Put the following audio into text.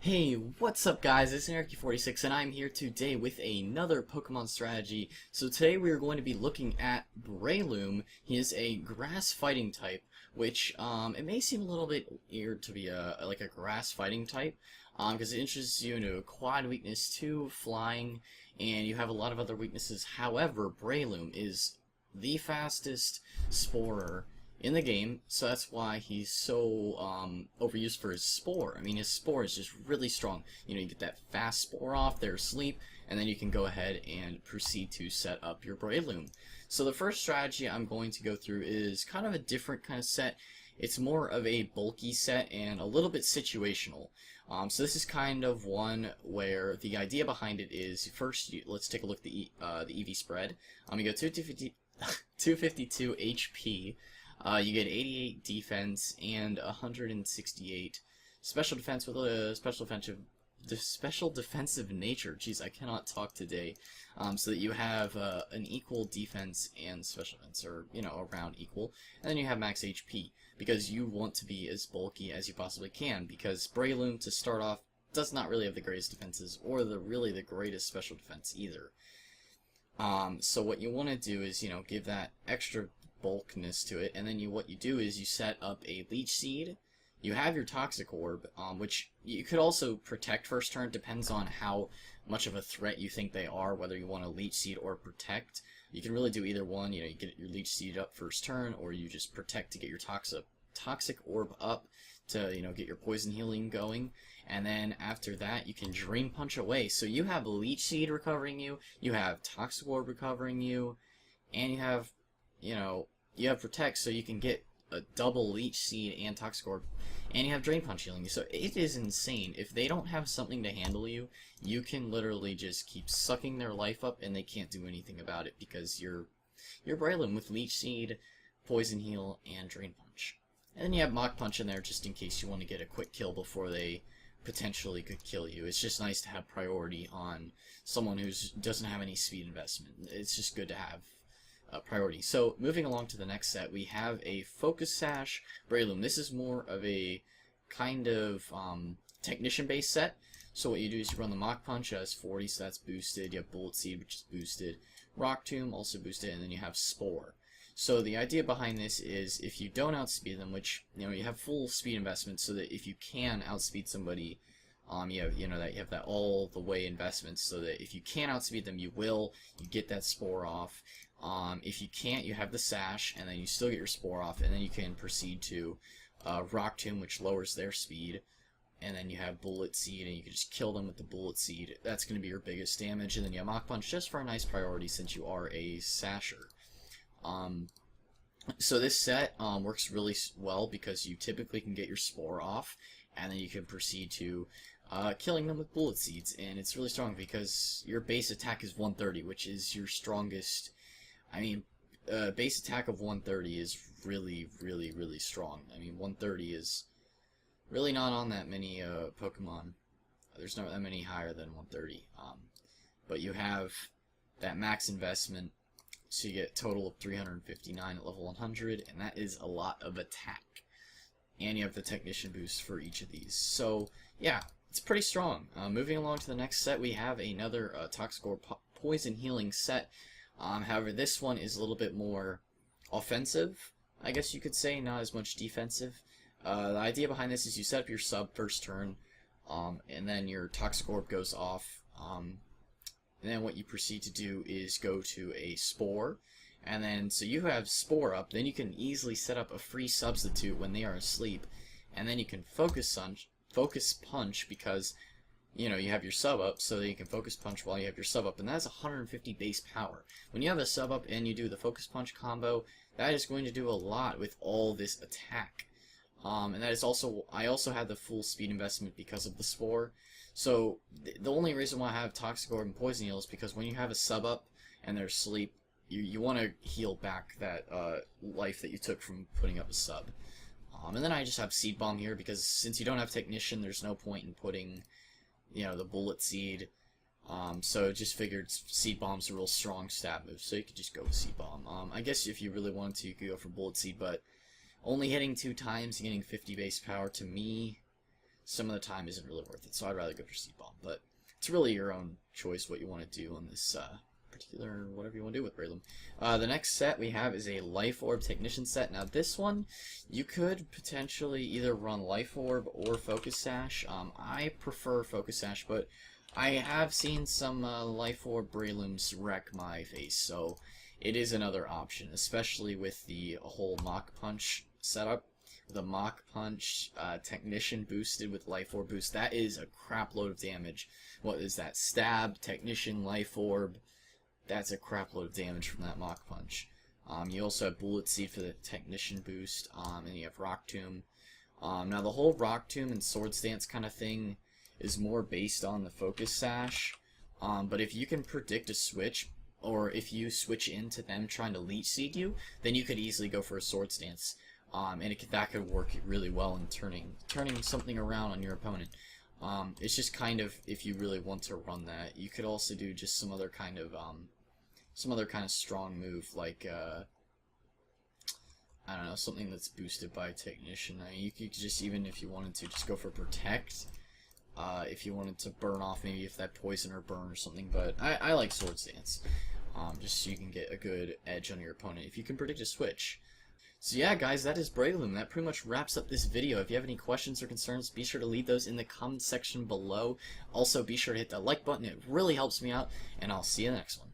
Hey, what's up guys? It's Anarchy46 and I'm here today with another Pokemon strategy. So today we are going to be looking at Breloom. He is a grass fighting type, which it may seem a little bit weird to be like a grass fighting type, because it introduces you into a quad weakness 2, flying, and you have a lot of other weaknesses. However, Breloom is the fastest sporer in the game, so that's why he's so overused for his spore. I mean, his spore is just really strong. You know, you get that fast spore off, they're asleep, and then you can go ahead and proceed to set up your Breloom. So the first strategy I'm going to go through is kind of a different kind of set. It's more of a bulky set and a little bit situational. So this is kind of one where the idea behind it is, first, let's take a look at the EV spread. You go 252 HP. You get 88 defense and 168 special defense with a special defensive nature. Jeez, I cannot talk today. So that you have an equal defense and special defense, or around equal, and then you have max HP because you want to be as bulky as you possibly can. Because Breloom, to start off, does not really have the greatest defenses or really the greatest special defense either. So what you want to do is give that extra bulkness to it, and then what you do is you set up a leech seed. You have your toxic orb, which you could also protect first turn. Depends on how much of a threat you think they are, whether you want to leech seed or protect. You can really do either one. You get your leech seed up first turn, or you just protect to get your toxic orb up to get your poison healing going. And then after that you can drain punch away. So you have leech seed recovering you, you have toxic orb recovering you, and you have you have protect, so you can get a double leech seed and toxic orb, and you have drain punch healing you. So it is insane. If they don't have something to handle you, you can literally just keep sucking their life up and they can't do anything about it, because you're Breloom with leech seed, poison heal, and drain punch. And then you have Mach Punch in there just in case you want to get a quick kill before they potentially could kill you. It's just nice to have priority on someone who doesn't have any speed investment. It's just good to have priority. So moving along to the next set, we have a Focus Sash Breloom. This is more of a kind of technician based set. So what you do is you run the Mach Punch as 40, so that's boosted. You have Bullet Seed, which is boosted. Rock Tomb, also boosted, and then you have Spore. So the idea behind this is, if you don't outspeed them, which you have full speed investment, so that if you can outspeed somebody, you have that all the way investment, so that if you can outspeed them, you will. You get that Spore off. If you can't, you have the Sash, and then you still get your Spore off, and then you can proceed to Rock Tomb, which lowers their speed, and then you have Bullet Seed, and you can just kill them with the Bullet Seed. That's going to be your biggest damage, and then you have Mach Punch just for a nice priority since you are a Sasher. So this set works really well because you typically can get your Spore off, and then you can proceed to killing them with Bullet Seeds, and it's really strong because your base attack is 130, which is your strongest. I mean, base attack of 130 is really, really, really strong. I mean, 130 is really not on that many Pokemon. There's not that many higher than 130. But you have that max investment, so you get a total of 359 at level 100, and that is a lot of attack. And you have the Technician boost for each of these. So, yeah, it's pretty strong. Moving along to the next set, we have another Toxic Orb Poison Healing set. However, this one is a little bit more offensive, I guess you could say, not as much defensive. The idea behind this is you set up your sub first turn, and then your Toxic Orb goes off, and then what you proceed to do is go to a Spore, and then so you have Spore up, then you can easily set up a free substitute when they are asleep, and then you can Focus Punch because you have your sub up, so that you can Focus Punch while you have your sub up, and that's 150 base power. When you have a sub up and you do the Focus Punch combo, that is going to do a lot with all this attack. And that is also, I also have the full speed investment because of the Spore. So the only reason why I have Toxic Orb and Poison Heal is because when you have a sub up and they're asleep, you want to heal back that life that you took from putting up a sub. And then I just have Seed Bomb here because since you don't have Technician, there's no point in putting the Bullet Seed. So just figured Seed Bomb's a real strong stat move, so you could just go with Seed Bomb. I guess if you really wanted to, you could go for Bullet Seed, but only hitting 2 times and getting 50 base power, to me, some of the time isn't really worth it. So I'd rather go for Seed Bomb. But it's really your own choice what you want to do on this particular, whatever you want to do with Breloom. The next set we have is a Life Orb Technician set. Now this one, you could potentially either run Life Orb or Focus Sash. I prefer Focus Sash, but I have seen some Life Orb Brelooms wreck my face, so it is another option, especially with the whole Mach Punch setup. The Mach Punch Technician boosted with Life Orb boost, that is a crap load of damage. What is that? Stab, Technician, Life Orb. That's a crap load of damage from that Mach Punch. You also have Bullet Seed for the Technician boost, and you have Rock Tomb. Now the whole Rock Tomb and Swords Dance kind of thing is more based on the Focus Sash, but if you can predict a switch, or if you switch into them trying to Leech Seed you, then you could easily go for a Swords Dance, and that could work really well in turning something around on your opponent. It's just kind of, if you really want to run that, you could also do just some other kind of strong move, like I don't know, something that's boosted by Technician. I mean, you could just, even if you wanted to, just go for Protect. If you wanted to burn off, maybe if that poison or burn or something, but I like Swords Dance, just so you can get a good edge on your opponent if you can predict a switch. So yeah, guys, that is Breloom. That pretty much wraps up this video. If you have any questions or concerns, be sure to leave those in the comment section below. Also, be sure to hit that like button. It really helps me out, and I'll see you in the next one.